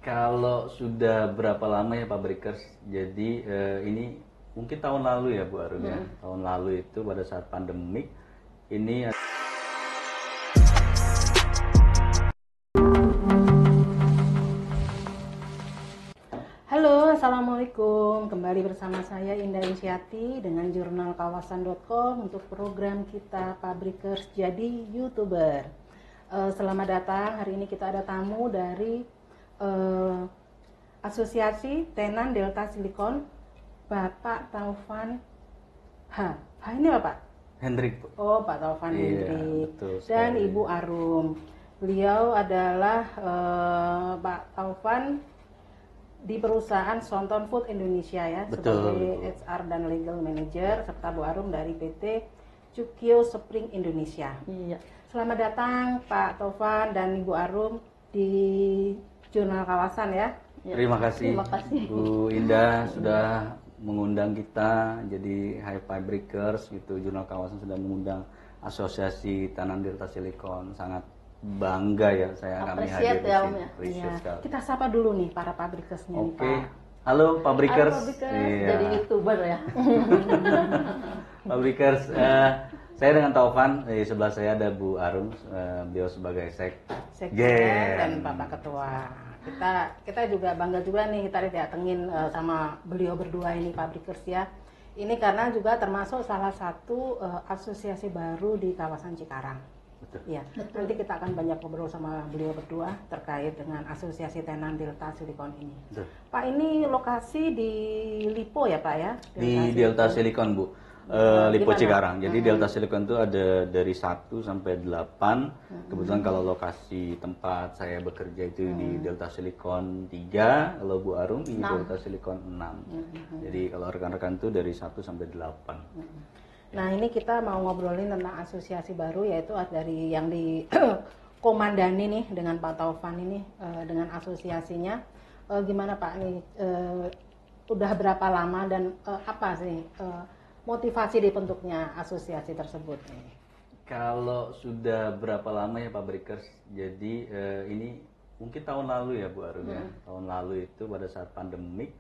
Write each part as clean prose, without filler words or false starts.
Kalau sudah berapa lama ya Pak Breakers? Jadi ini mungkin tahun lalu ya Bu Arum ya. Tahun lalu itu pada saat pandemik ini. Halo, Assalamualaikum. Kembali bersama saya Indah Insyati dengan jurnalkawasan.com untuk program kita Pabrikers jadi YouTuber. Selamat datang. Hari ini kita ada tamu dari Asosiasi Tenan Delta Silicon, Bapak Taufan ini Bapak? Hendrik Bu. Oh, Pak Taufan Iya, Hendrik. betul Dan sekali. Ibu Arum. Beliau adalah Pak Taufan di perusahaan Sonton Food Indonesia ya, Betul, sebagai Bu. HR dan Legal Manager, serta Bu Arum dari PT Cukio Spring Indonesia. Iya. Selamat datang Pak Taufan dan Ibu Arum di Jurnal Kawasan ya. Terima kasih, Terima kasih. Bu Indah sudah mengundang kita jadi Hai Pabrikers gitu. Jurnal Kawasan sudah mengundang Asosiasi Tenan Delta Silicon. Sangat bangga ya kami hadir Appreciate di ya, sini. Om, ya. Appreciate Iya. sekali. Kita sapa dulu nih para Pabrikersnya nih Oke. Pak. Halo Pabrikers. Halo, Pabrikers. Iya. Jadi YouTuber ya. Pabrikers, saya dengan Taufan, di sebelah saya ada Bu Arum, beliau sebagai Sekjen dan Bapak Ketua. Kita juga bangga juga nih kita didatengin sama beliau berdua ini Pabrikers ya. Ini karena juga termasuk salah satu asosiasi baru di kawasan Cikarang. Betul. Ya, nanti kita akan banyak ngobrol sama beliau berdua terkait dengan Asosiasi Tenan Delta Silicon ini. Betul. Pak, ini lokasi di Lipo ya Pak ya? Di Delta Silicon Bu, Lipo Gimana? Cikarang. Jadi Delta Silicon itu ada dari 1 sampai 8. Kebetulan kalau lokasi tempat saya bekerja itu di Delta Silicon 3, kalau Bu Arum di Delta Silicon 6. Jadi kalau rekan-rekan itu dari 1 sampai 8. Nah, ini kita mau ngobrolin tentang asosiasi baru, yaitu dari yang di komandani nih dengan Pak Taufan ini, dengan asosiasinya. Gimana Pak nih, udah berapa lama dan apa sih motivasi dibentuknya asosiasi tersebut nih? Kalau sudah berapa lama ya Pabrikers? Jadi ini mungkin tahun lalu ya Bu Arum ya. Tahun lalu itu pada saat pandemik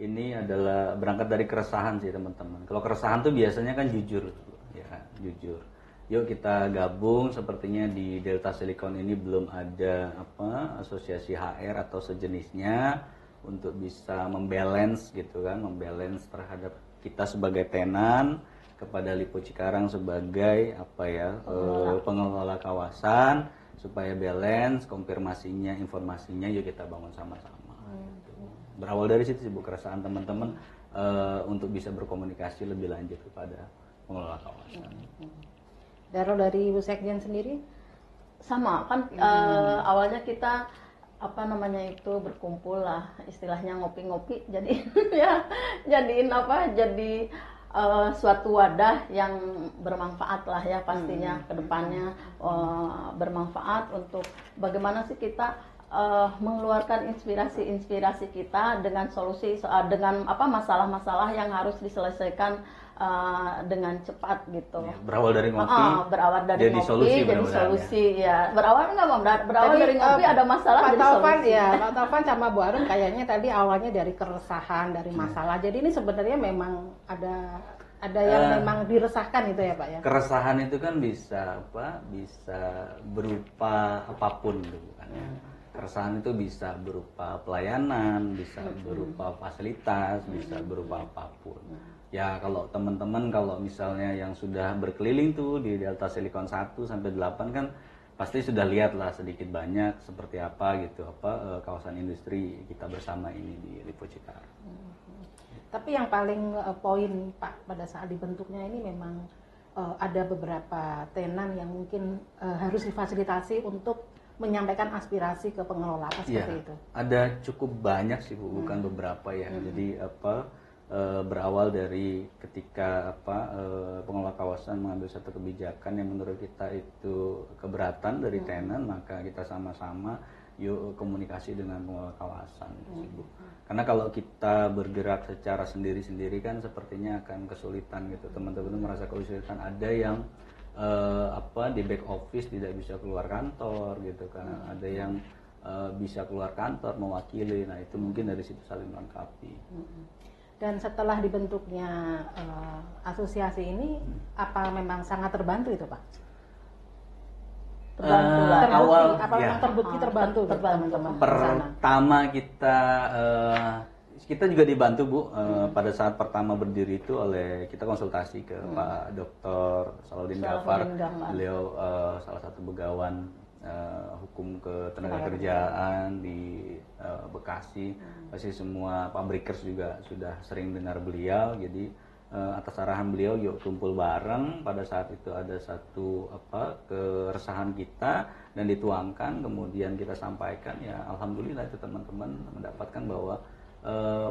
ini adalah berangkat dari keresahan sih teman-teman. Kalau keresahan tuh biasanya kan jujur, ya jujur. Yuk kita gabung, sepertinya di Delta Silicon ini belum ada asosiasi HR atau sejenisnya untuk bisa membalance gitu kan, membalance terhadap kita sebagai tenan kepada Lipo Cikarang sebagai pengelola kawasan supaya balance, konfirmasinya, informasinya yuk kita bangun sama-sama. Berawal dari situ sih Bu, keresahan teman-teman untuk bisa berkomunikasi lebih lanjut kepada pengelola kawasan. Dari Ibu Sekjen sendiri? Sama kan awalnya kita berkumpul lah, istilahnya ngopi-ngopi, jadi ya jadi suatu wadah yang bermanfaat lah ya pastinya kedepannya bermanfaat untuk bagaimana sih kita mengeluarkan inspirasi kita dengan solusi dengan masalah-masalah yang harus diselesaikan dengan cepat gitu. Ya, berawal dari ngopi, jadi solusi ya. Berawal dari ngopi ada masalah Pak jadi Taufan solusi. ya, Pak Taufan sama Bu Arum kayaknya tadi awalnya dari keresahan, dari masalah. Jadi ini sebenarnya memang ada yang memang diresahkan itu ya Pak ya. keresahan itu kan bisa berupa apapun gitu kan ya. Keresahan itu bisa berupa pelayanan, bisa berupa fasilitas, bisa berupa apapun. Ya kalau teman-teman kalau misalnya yang sudah berkeliling tuh di Delta Silicon 1 sampai 8 kan pasti sudah lihat lah sedikit banyak seperti apa gitu kawasan industri kita bersama ini di Lipo Cikarang. Tapi yang paling poin Pak pada saat dibentuknya ini memang ada beberapa tenan yang mungkin harus difasilitasi untuk menyampaikan aspirasi ke pengelola seperti itu. Ada cukup banyak sih Bu, bukan beberapa ya. Jadi berawal dari ketika pengelola kawasan mengambil satu kebijakan yang menurut kita itu keberatan dari tenan, maka kita sama-sama yuk komunikasi dengan pengelola kawasan Bu. Karena kalau kita bergerak secara sendiri-sendiri kan sepertinya akan kesulitan gitu. Teman-teman merasa kesulitan, ada yang di back office tidak bisa keluar kantor gitu kan, ada yang bisa keluar kantor mewakili. Nah itu mungkin dari situ saling melengkapi. Dan setelah dibentuknya asosiasi ini, apa memang sangat terbantu itu Pak? Terbantu lah. Awal apa memang terbukti terbantu teman-teman? Pertama kita juga dibantu Bu pada saat pertama berdiri itu oleh kita konsultasi ke Pak Dr. Salahuddin Ghaffar. Beliau salah satu begawan hukum ketenagakerjaan di Bekasi. Pasti semua pabrikers juga sudah sering dengar beliau. Jadi atas arahan beliau yuk kumpul bareng. Pada saat itu ada satu keresahan kita dan dituangkan, kemudian kita sampaikan. Ya alhamdulillah itu teman-teman mendapatkan bahwa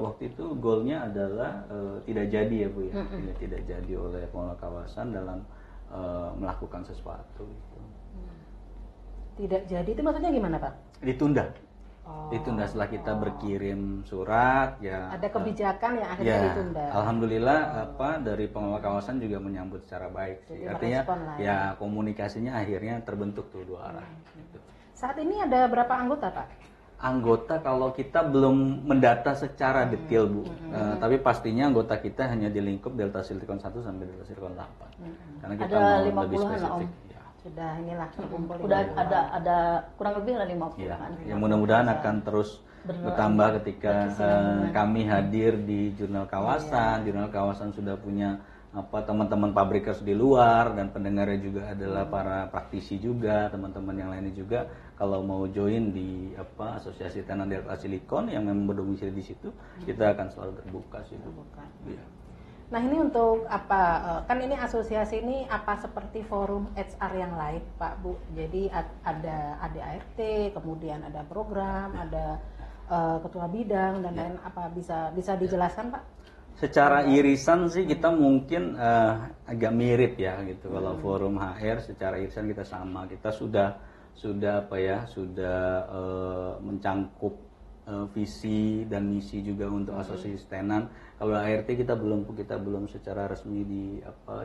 waktu itu goalnya adalah tidak jadi ya Bu ya, tidak jadi oleh pengelola kawasan dalam melakukan sesuatu gitu. Tidak jadi itu maksudnya gimana Pak? Ditunda. Ditunda setelah kita berkirim surat ya. Ada kebijakan yang akhirnya ditunda. Alhamdulillah dari pengelola kawasan juga menyambut secara baik sih. Artinya ya komunikasinya akhirnya terbentuk tuh dua arah. Gitu. Saat ini ada berapa anggota Pak? Anggota kalau kita belum mendata secara detail Bu, tapi pastinya anggota kita hanya di lingkup Delta Silicon 1 sampai Delta Silicon 8. Karena kita ada mau lebih 50-an spesifik. Sudah inilah terkumpul. Udah ada kurang lebih ada 50 kan. Ya mudah-mudahan akan terus bertambah ketika kami hadir di jurnal kawasan. Jurnal kawasan sudah punya teman-teman pabrikers di luar dan pendengarnya juga adalah para praktisi juga, teman-teman yang lainnya juga. Kalau mau join di Asosiasi Tenan Delta Silicon yang memang berdomisili di situ, kita akan selalu terbuka sih. Ya. Nah ini untuk kan ini asosiasi ini seperti forum HR yang lain Pak Bu. Jadi ada ADART, kemudian ada program, ada ketua bidang dan lain bisa dijelaskan Pak? Secara irisan sih kita mungkin agak mirip ya gitu. Kalau forum HR secara irisan kita sama. Kita sudah mencangkup visi dan misi juga untuk asosiasi tenan. Kalau ART kita belum secara resmi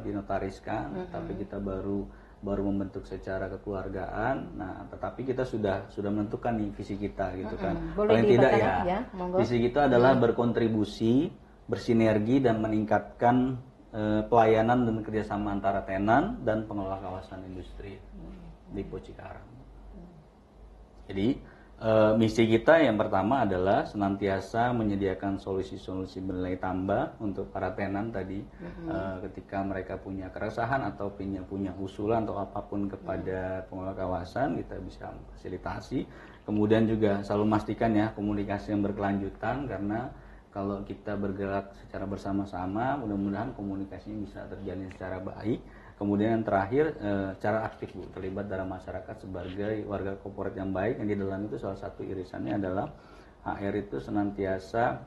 dinotariskan, tapi kita baru membentuk secara kekeluargaan. Nah, tetapi kita sudah menentukan nih visi kita gitu kan. Paling tidak ya visi kita adalah berkontribusi, bersinergi dan meningkatkan pelayanan dan kerjasama antara tenan dan pengelola kawasan industri di Cikarang. Jadi misi kita yang pertama adalah senantiasa menyediakan solusi-solusi bernilai tambah untuk para tenan tadi ketika mereka punya keresahan atau punya usulan atau apapun kepada pengelola kawasan, kita bisa fasilitasi. Kemudian juga selalu memastikan ya komunikasi yang berkelanjutan, karena kalau kita bergerak secara bersama-sama mudah-mudahan komunikasinya bisa terjalin secara baik. Kemudian yang terakhir, cara aktif Bu, terlibat dalam masyarakat sebagai warga korporat yang baik. Yang di dalam itu salah satu irisannya adalah HR itu senantiasa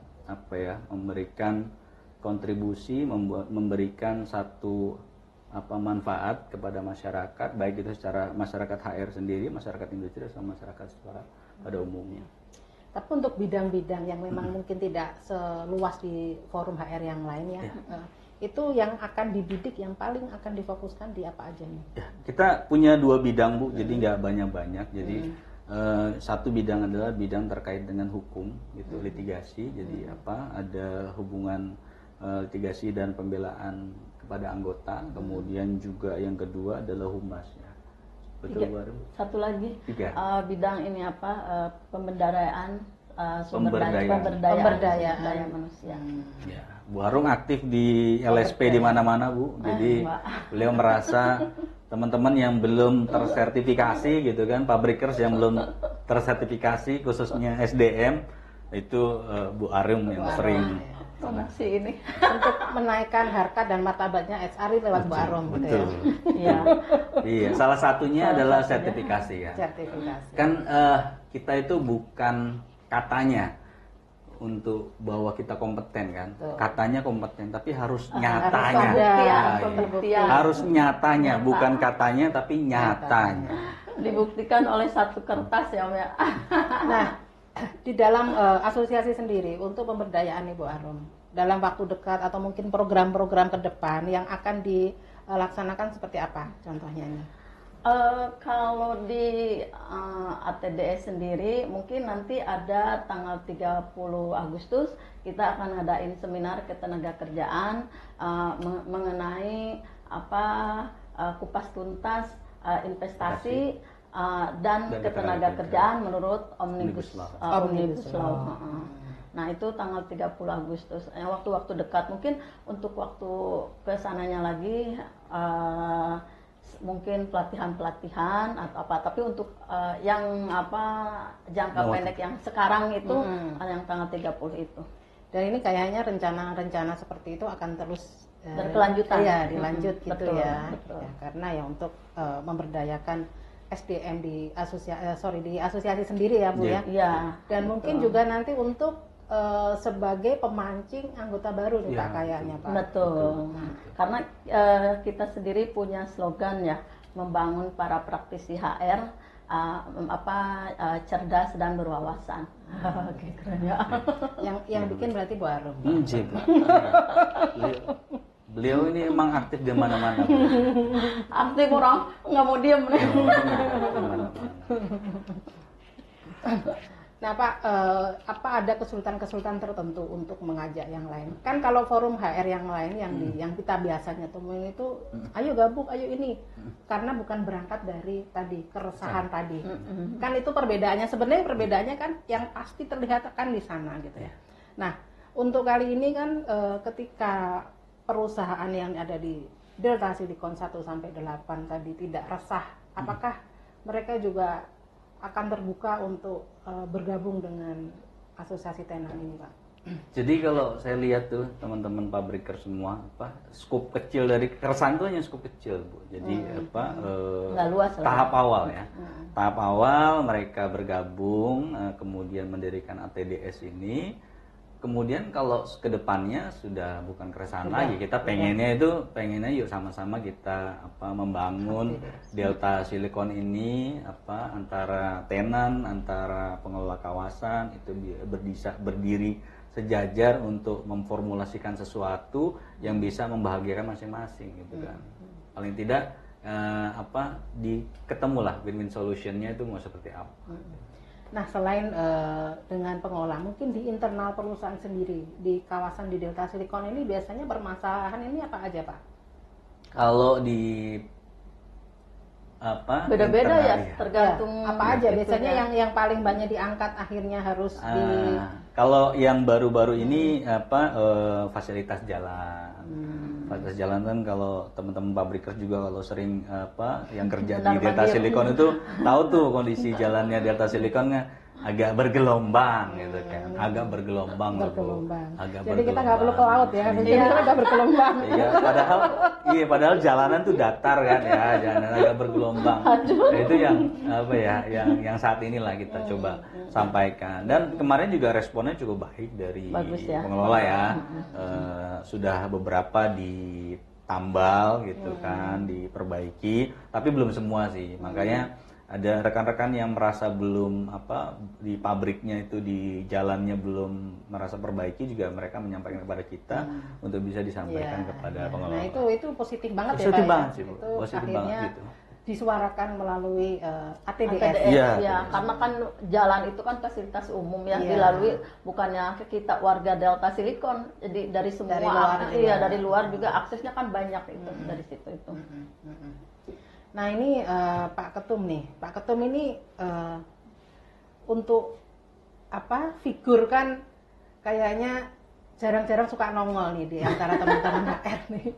memberikan kontribusi, memberikan satu manfaat kepada masyarakat, baik itu secara masyarakat HR sendiri, masyarakat industri, sama masyarakat secara pada umumnya. Tapi untuk bidang-bidang yang memang mungkin tidak seluas di forum HR yang lain itu yang akan dibidik, yang paling akan difokuskan di apa aja nih? Ya, kita punya 2 bidang Bu, jadi nggak banyak-banyak. Jadi satu bidang adalah bidang terkait dengan hukum, gitu, litigasi. Jadi ada hubungan litigasi dan pembelaan kepada anggota. Kemudian juga yang kedua adalah humas. Ya. Betul baru. Satu lagi bidang ini pemberdayaan sumber daya manusia. Ya, Bu Harung aktif di LSP di mana-mana Bu. Jadi beliau merasa teman-teman yang belum tersertifikasi gitu kan, pabrikers yang belum tersertifikasi khususnya SDM itu Bu Harung yang sering promosi ini untuk menaikkan harkat dan martabatnya HR lewat Bu Arum gitu ya. Iya, salah satunya adalah sertifikasi ya. Sertifikasi. Kan kita itu bukan katanya untuk bahwa kita kompeten kan. Katanya kompeten tapi harus nyatanya. Harus nyatanya, bukan katanya tapi nyatanya. Dibuktikan oleh satu kertas ya Om ya. Nah, di dalam asosiasi sendiri untuk pemberdayaan Ibu Arum dalam waktu dekat atau mungkin program-program ke depan yang akan dilaksanakan seperti apa contohnya ini? Kalau di ATDS sendiri mungkin nanti ada tanggal 30 Agustus kita akan ngadain seminar ketenagakerjaan mengenai kupas tuntas investasi dan ketenagakerjaan menurut Omnibus Law. Nah, itu tanggal 30 Agustus. Waktu-waktu dekat mungkin untuk waktu kesananya lagi mungkin pelatihan atau apa, tapi untuk yang jangka pendek yang sekarang itu yang tanggal 30 itu. Dan ini kayaknya rencana-rencana seperti itu akan terus berkelanjutan. Iya, dilanjut gitu betul, ya. betul. Ya. Karena ya untuk memberdayakan SDM di asosiasi sendiri ya, Bu ya. Iya. Dan mungkin juga nanti untuk sebagai pemancing anggota baru nih Pak, kayaknya Pak. Betul. Karena kita sendiri punya slogan ya, membangun para praktisi HR cerdas dan berwawasan. Oke, keren ya. Yang bikin berarti Bu Arum. Beliau ini emang aktif di mana-mana. Aktif, orang nggak mau diem nih. Nah Pak, apa ada kesulitan-kesulitan tertentu untuk mengajak yang lain? Kan kalau forum HR yang lain yang kita biasanya temuin itu, ayo gabung, ayo ini, karena bukan berangkat dari tadi keresahan tadi. Kan itu perbedaannya. Sebenarnya perbedaannya kan yang pasti terlihat kan di sana gitu ya. Nah untuk kali ini kan ketika perusahaan yang ada di Delta Silicon 1 sampai 8 tadi tidak resah, apakah mereka juga akan terbuka untuk bergabung dengan asosiasi tenan ini, Pak? Jadi kalau saya lihat tuh teman-teman pabriker semua, skop kecil dari keresahan itu hanya skop kecil, Bu. Jadi nggak luas tahap awal ya. Tahap awal mereka bergabung, kemudian mendirikan ATDS ini. Kemudian kalau ke depannya sudah bukan keresahan lagi, kita pengennya yuk sama-sama kita membangun Delta Silicon ini antara tenan, antara pengelola kawasan itu berdiri sejajar untuk memformulasikan sesuatu yang bisa membahagiakan masing-masing gitu kan. Paling tidak ketemulah win-win solutionnya itu mau seperti apa. Nah selain dengan pengelola, mungkin di internal perusahaan sendiri di kawasan di Delta Silicon ini biasanya permasalahan ini apa aja Pak? Kalau di beda-beda ya, tergantung apa aja biasanya yang paling banyak diangkat akhirnya harus kalau yang baru-baru ini fasilitas jalan. Fasilitas jalan kan kalau teman-teman pabriker juga kalau sering yang kerja di Delta Silicon itu tahu tuh kondisi jalannya Delta Siliconnya agak bergelombang gitu kan, agak bergelombang. Jadi kita nggak perlu ke laut ya, kita agak bergelombang. Iya, padahal jalanan tuh datar kan ya, jalanan agak bergelombang. Nah, itu yang yang saat inilah kita coba sampaikan. Dan kemarin juga responnya cukup baik dari pengelola ya, sudah beberapa ditambal gitu kan, diperbaiki, tapi belum semua sih, makanya ada rekan-rekan yang merasa belum di pabriknya itu di jalannya belum merasa perbaiki juga mereka menyampaikan kepada kita untuk bisa disampaikan kepada pengelola. Nah itu positif banget positif ya Pak. Banget sih, itu positif akhirnya banget gitu. Disuarakan melalui ATDS. Ya, karena kan jalan itu kan fasilitas umum yang dilalui bukannya kita warga Delta Silicon, jadi dari semua dari luar juga aksesnya kan banyak itu dari situ itu. Nah ini Pak Ketum nih, Pak Ketum ini untuk figur kan kayaknya jarang-jarang suka nongol nih di antara teman-teman HR nih.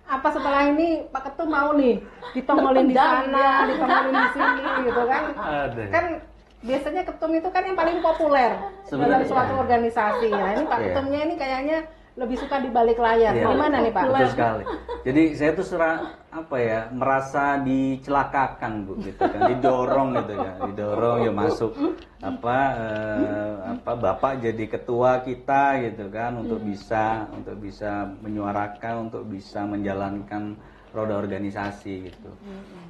Apa setelah ini Pak Ketum mau nih ditongolin di sana, ditongolin di sini gitu kan? Kan biasanya ketum itu kan yang paling populer dalam suatu organisasi. Nah ini Pak Ketumnya ini kayaknya lebih suka di balik layar. Gimana nih Pak? Betul sekali. Jadi saya tuh merasa dicelakakan Bu gitu kan, didorong gitu kan, yuk masuk Bapak jadi ketua kita gitu kan untuk bisa menyuarakan, untuk bisa menjalankan roda organisasi gitu.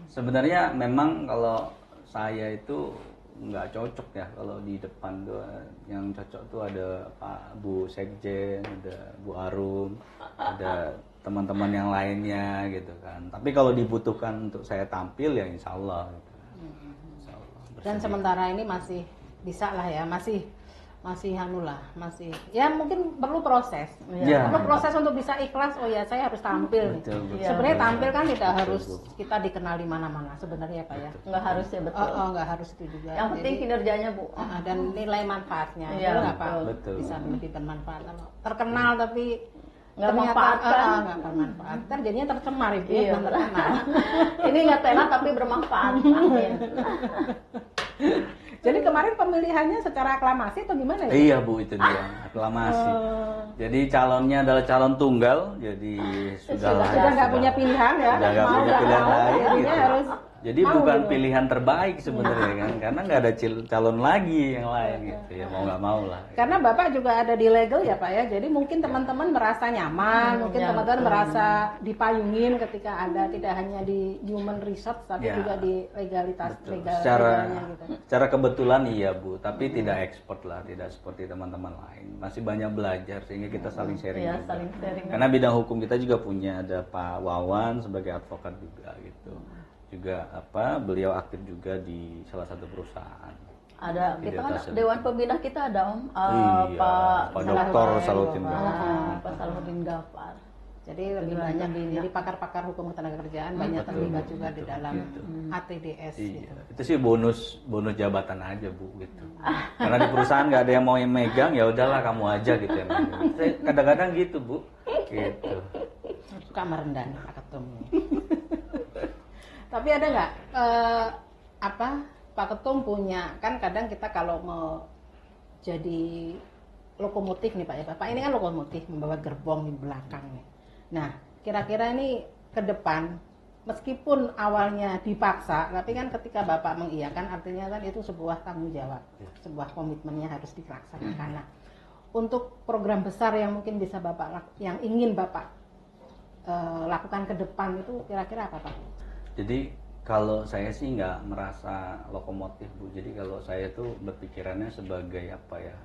Sebenarnya memang kalau saya itu nggak cocok ya kalau di depan tuh. Yang cocok tuh ada Pak Bu Sekjen, ada Bu Arum, ada teman-teman yang lainnya gitu kan. Tapi kalau dibutuhkan untuk saya tampil ya insya Allah. Gitu. Insya Allah, Dan sementara ini masih bisa lah ya, masih masih ya mungkin perlu proses. Ya. Perlu proses untuk bisa ikhlas. Oh ya, saya harus tampil. Betul, nih. betul. Sebenarnya tampil kan tidak Betul, harus Bu. kita dikenal di mana-mana sebenarnya Pak ya. Nggak harus ya, betul. Nggak harus itu juga. Yang penting kinerjanya, Bu. Dan nilai manfaatnya. Iya, Betul nggak, Pak? betul. Bisa lebih bermanfaat. Kalau terkenal tapi Nggak ternyata, manfaatkan. nggak bermanfaat. Kan jadinya tercemar Ibu, Iya. dan terkenal. Ini nggak tenar tapi bermanfaat. Amin. Jadi kemarin pemilihannya secara aklamasi atau gimana ya? Iya Bu, itu dia aklamasi. Jadi calonnya adalah calon tunggal, jadi sudahlah. Sudah nggak punya pilihan ya? Udah nggak Mau punya nggak pilihan mau, lain jadinya gitu. harus Jadi mau bukan gitu. pilihan terbaik sebenarnya kan, karena nggak ada calon lagi yang lain gitu ya, mau nggak mau lah. Karena Bapak juga ada di legal ya Pak ya, jadi mungkin teman-teman merasa nyaman, mungkin ya, teman-teman betul. merasa dipayungin ketika ada tidak hanya di human research tapi Ya. juga di legalitas Betul. legalnya gitu. Secara kebetulan iya Bu, tapi tidak expert lah, tidak seperti teman-teman lain. Masih banyak belajar sehingga kita saling sharing. Iya, juga. saling sharing. Karena bidang hukum kita juga punya, ada Pak Wawan sebagai advokat juga gitu. Juga beliau aktif juga di salah satu perusahaan. Ada kita kan Identitas Dewan Pembina kita ada Om Iya, Pak Dr. Salutin Gafar. Pak Salahuddin Gafar. Jadi lebih banyak jadi pakar-pakar hukum ketenaga kerjaan banyak terlibat juga di dalam ATDS Iya, gitu. itu sih bonus jabatan aja Bu gitu. Karena di perusahaan nggak ada yang mau yang megang, ya udahlah kamu aja gitu yang megang. Saya kadang-kadang gitu Bu, gitu. Suka merendah Pak Ketum. Tapi ada nggak Pak Ketum punya, kan kadang kita kalau mau jadi lokomotif nih Pak ya, Pak ini kan lokomotif membawa gerbong di belakang nih. Nah kira-kira ini ke depan meskipun awalnya dipaksa, tapi kan ketika Bapak mengiyakan artinya kan itu sebuah tanggung jawab, sebuah komitmennya harus dilaksanakan. Nah, untuk program besar yang mungkin bisa Bapak yang ingin Bapak lakukan ke depan itu kira-kira apa Pak? Jadi kalau saya sih nggak merasa lokomotif Bu. Jadi kalau saya tuh berpikirannya sebagai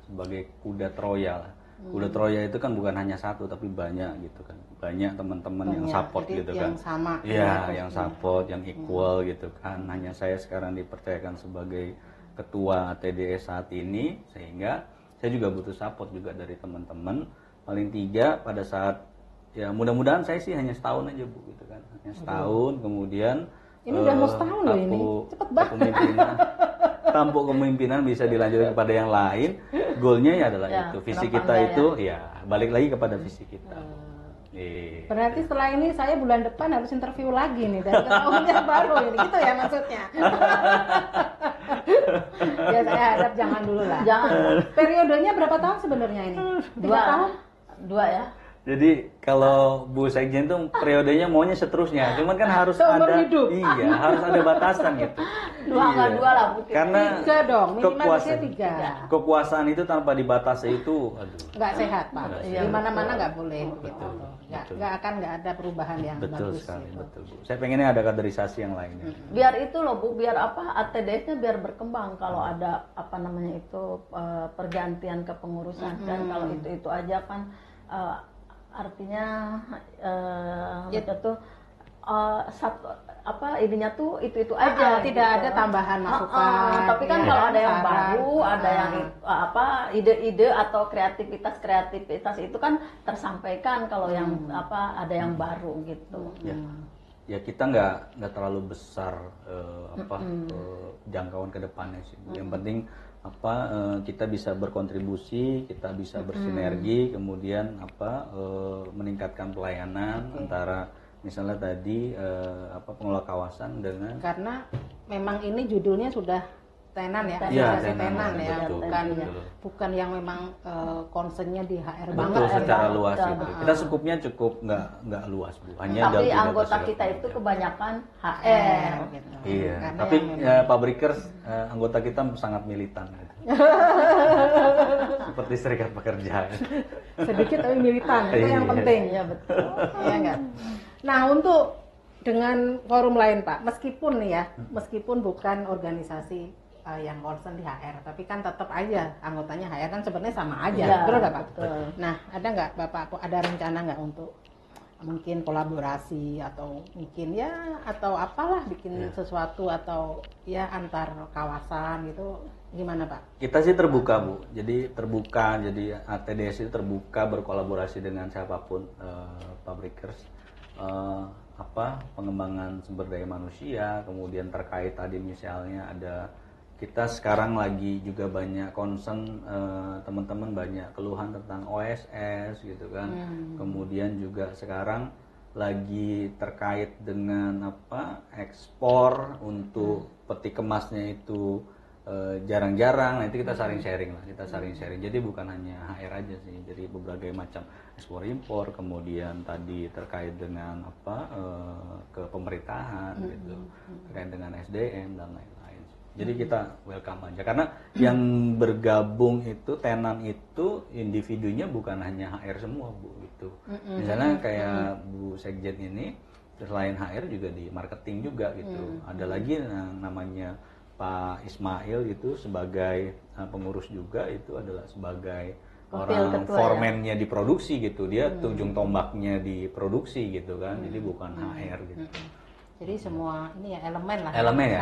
sebagai kuda Troya lah. Kuda Troya itu kan bukan hanya satu tapi banyak gitu kan. Banyak teman-teman yang support jadi gitu yang kan. sama. Iya, yang support, yang equal gitu kan. Hanya saya sekarang dipercayakan sebagai ketua TDS saat ini, sehingga saya juga butuh support juga dari teman-teman. Paling tiga pada saat ya mudah-mudahan saya sih hanya setahun aja Bu gitu kan. Hanya setahun kemudian Ini udah mau setahun loh ini. Cepet banget. Tampuk kepemimpinan bisa dilanjutkan kepada yang lain. Goalnya ya adalah Ya, itu. Visi kenapa kita enggak itu ya balik lagi kepada visi kita. Berarti setelah ini saya bulan depan harus interview lagi nih dari tahunnya baru ini, gitu ya maksudnya? Ya saya harap jangan dulu lah. Jangan. Periodenya berapa tahun sebenarnya ini? 3 tahun? 2 ya. Jadi kalau Bu Sekjen tuh periodenya maunya seterusnya, cuman kan harus Seumur ada hidup. iya harus ada batasan gitu. 2 enggak 2 lah mungkin. Karena 3 dong, minimal kekuasaan, bisa 3. kekuasaan itu tanpa dibatasi itu, aduh. Nggak sehat Pak. Iya, Di mana-mana betul. nggak boleh gitu. Nggak ada perubahan yang Betul bagus. sekali, gitu. betul Bu. Saya pengennya ada kaderisasi yang lainnya. Biar itu loh Bu, biar ATDS-nya biar berkembang kalau ada pergantian kepengurusan kan kalau itu aja kan artinya itu satu ininya tuh itu aja Tidak gitu. ada tambahan masukan. Tapi kan ya, kalau ada yang saran. baru, ada yang ide-ide atau kreativitas itu kan tersampaikan kalau yang ada yang baru gitu. Ya kita nggak terlalu besar jangkauan ke depannya sih. Yang penting kita bisa berkontribusi, kita bisa bersinergi, kemudian meningkatkan pelayanan antara misalnya tadi pengelola kawasan dengan Karena memang ini judulnya sudah tenan ya, Iya, asosiasi tenan, ya, betul, betul. bukan yang memang concernnya di HR betul banget. secara ya. luas itu. Kita skupnya cukup nggak luas Bu. Hanya Tapi dalam anggota tugas kita itu kerja. kebanyakan HR. Gitu. Iya, Karena tapi yang memang- Pabrikers anggota kita sangat militan gitu. Seperti serikat pekerja. sedikit tapi militan itu yang Iya. penting. Iya betul. Iya enggak? Nah, untuk dengan forum lain Pak, meskipun nih ya, meskipun bukan organisasi yang concern di HR, tapi kan tetap aja anggotanya HR kan sebenarnya sama aja, Iya, betul nggak Pak? betul. Nah, ada nggak Bapak ada rencana nggak untuk mungkin kolaborasi atau mungkin ya atau apalah bikin sesuatu atau ya antar kawasan gitu, gimana Pak? Kita sih terbuka Bu, jadi terbuka, jadi ATDS itu terbuka berkolaborasi dengan siapapun, Pabrikers, pengembangan sumber daya manusia, kemudian terkait tadi misalnya ada kita sekarang lagi juga banyak concern, teman-teman banyak keluhan tentang OSS gitu kan, kemudian juga sekarang lagi terkait dengan ekspor untuk peti kemasnya itu jarang-jarang. Nanti kita saling sharing lah, jadi bukan hanya HR aja sih, jadi berbagai macam ekspor impor, kemudian tadi terkait dengan ke pemerintahan gitu, terkait dengan SDM dan lain-lain. Jadi kita welcome aja, karena yang bergabung itu tenan itu individunya bukan hanya HR semua Bu gitu. Misalnya kayak Bu Sekjen ini selain HR juga di marketing juga gitu. Ada lagi yang namanya Pak Ismail itu sebagai pengurus juga, itu adalah sebagai orang foreman-nya di produksi gitu. Dia ujung tombaknya di produksi gitu kan. Jadi bukan HR gitu. Jadi semua ini ya elemen lah. Elemen ya.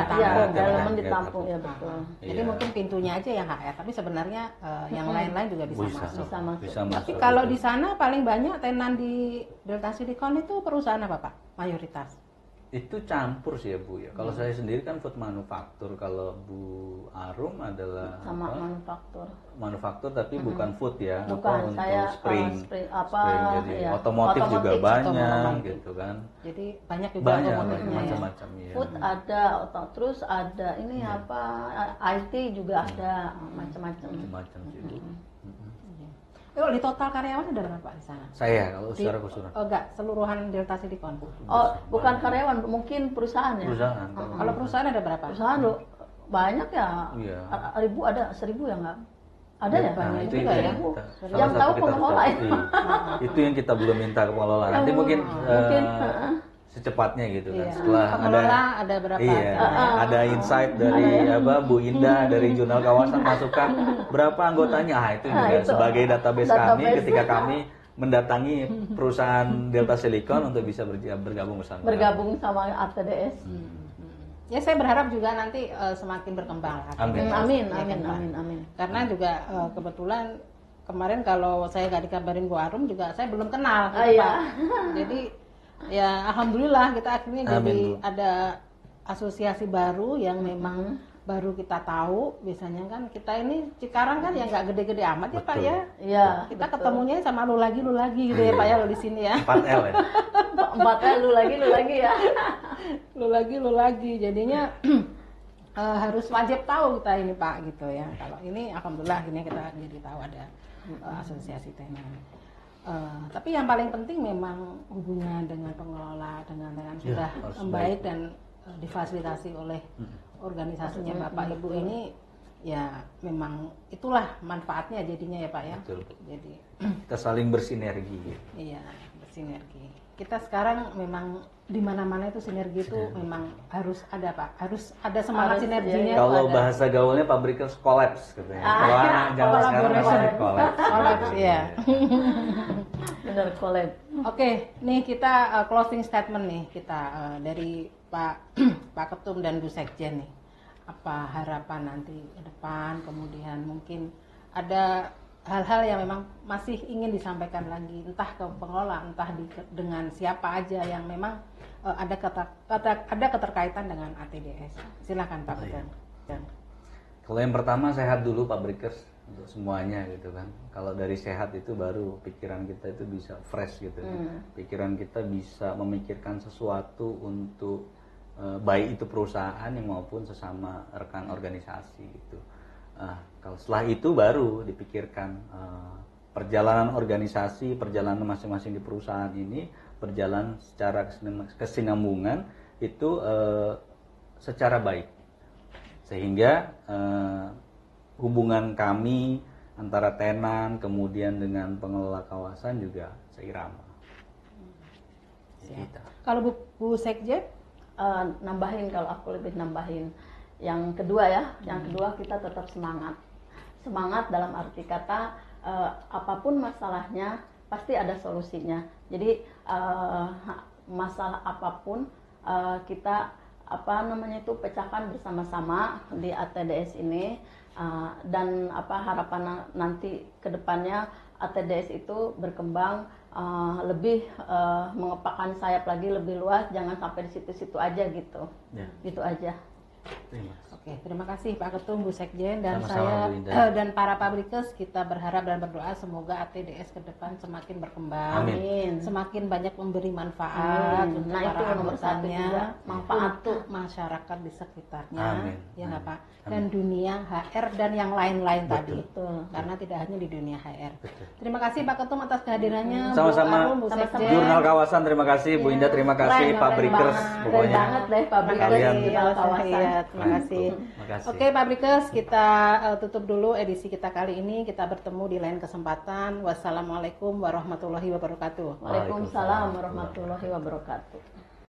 Elemen ditampung ya betul. Jadi mungkin pintunya aja yang HR, tapi sebenarnya yang lain-lain juga bisa masuk. Bisa masuk. Tapi kalau di sana paling banyak tenan di Delta Silicon itu perusahaan apa Pak? Mayoritas? Itu campur sih ya Bu ya. Kalau saya sendiri kan food manufaktur, kalau Bu Arum adalah sama manufaktur tapi bukan food ya. Bukan, saya spring jadi ya, otomotif juga banyak gitu kan. Jadi banyak juga macam-macam ya. Food ada, terus ada ini IT juga ada, macam-macam sih Bu. Kalau di total karyawan ada berapa di sana? Saya kalau secara keseluruhan. Oh enggak, seluruhan Delta Silicon. Oh, bukan karyawan, mungkin perusahaan ya. Perusahaan. Kalau perusahaan ada berapa? Perusahaan lo banyak ya. Iya. Ribu ada, 1.000 ya enggak? Ada ya? Nah, itu juga ya. Yang tahu pengelola ya. Itu yang kita belum minta ke pengelola. Nanti mungkin secepatnya gitu kan. Setelah ada berapa? Ada insight dari Bu Indah dari jurnal kawasan masukkan berapa anggotanya. Itu juga sebagai database kami ketika kami mendatangi perusahaan Delta Silicon untuk bisa bergabung bersama. Bergabung sama ATDS. Ya saya berharap juga nanti semakin berkembang. Amin. Karena juga kebetulan kemarin kalau saya nggak dikabarin Bu Arum juga saya belum kenal gitu Pak. Jadi ya alhamdulillah kita akhirnya jadi ada asosiasi baru yang memang baru kita tahu. Biasanya kan kita ini Cikarang kan ya nggak gede-gede amat ya Pak ya. Iya. Kita ketemunya sama lu lagi gitu ya Pak ya, lo di sini ya. 4L ya. 4L lu lagi ya. lu lagi. Jadinya harus wajib tahu kita ini Pak gitu ya. Kalau ini alhamdulillah akhirnya kita jadi tahu ada asosiasi tenan. Tapi yang paling penting memang hubungan dengan pengelola dengan sudah baik dan difasilitasi oleh organisasinya Bapak Ibu ini ya memang itulah manfaatnya jadinya ya Pak ya. Betul. Jadi kita saling bersinergi. Iya, bersinergi. Kita sekarang memang di mana-mana itu sinergi itu memang harus ada Pak, harus ada semangat sinerginya. Kalau bahasa gaulnya Pabrikers collapse katanya. Jangan sekarang masih collapse ya. Benar collapse. Oke, nih kita closing statement nih kita dari Pak Ketum dan Bu Sekjen nih. Apa harapan nanti ke depan, kemudian mungkin ada hal-hal yang memang masih ingin disampaikan lagi, entah ke pengelola, entah dengan siapa aja yang memang ada keterkaitan dengan ATDS. Silakan Pak Ketum. Kalau yang pertama sehat dulu Pabrikers untuk semuanya gitu kan. Kalau dari sehat itu baru pikiran kita itu bisa fresh gitu. Pikiran kita bisa memikirkan sesuatu untuk baik itu perusahaan maupun sesama rekan organisasi gitu. Kalau setelah itu baru dipikirkan perjalanan organisasi, perjalanan masing-masing di perusahaan ini berjalan secara kesinambungan itu secara baik, sehingga hubungan kami antara tenan kemudian dengan pengelola kawasan juga seirama. Kalau Bu Sekjen? Nambahin, kalau aku lebih nambahin yang kedua ya, yang kedua kita tetap semangat. Semangat dalam arti kata apapun masalahnya pasti ada solusinya. Jadi masalah apapun kita pecahkan bersama-sama di ATDS ini, dan harapan nanti kedepannya ATDS itu berkembang lebih mengepakkan sayap lagi lebih luas, jangan sampai di situ-situ aja gitu. Gitu aja. Oke, terima kasih Pak Ketum, Bu Sekjen, dan Sama-sama, saya Bu Indah. dan para pabrikers, kita berharap dan berdoa semoga ATDS ke depan semakin berkembang, Amin. semakin banyak memberi manfaat Amin. untuk Nah, itu para nomor satu anggotanya, juga, manfaat. untuk masyarakat di sekitarnya, Amin. ya nggak Pak, Amin. dan dunia HR dan yang lain-lain tadi, Betul. karena tidak hanya di dunia HR. Betul. Terima kasih Pak Ketum atas kehadirannya, Sama-sama. Bu Arum, Bu Sama-sama. Sekjen. Jurnal Kawasan terima kasih, Bu Indah terima kasih, Keren, Pabrikers keren Keren pokoknya. banget deh pabrikers Kalian- di kawasan. Iya, terima kasih. Terima kasih. Oke, Pabrikers, kita tutup dulu edisi kita kali ini. Kita bertemu di lain kesempatan. Wassalamualaikum warahmatullahi wabarakatuh. Waalaikumsalam warahmatullahi wabarakatuh.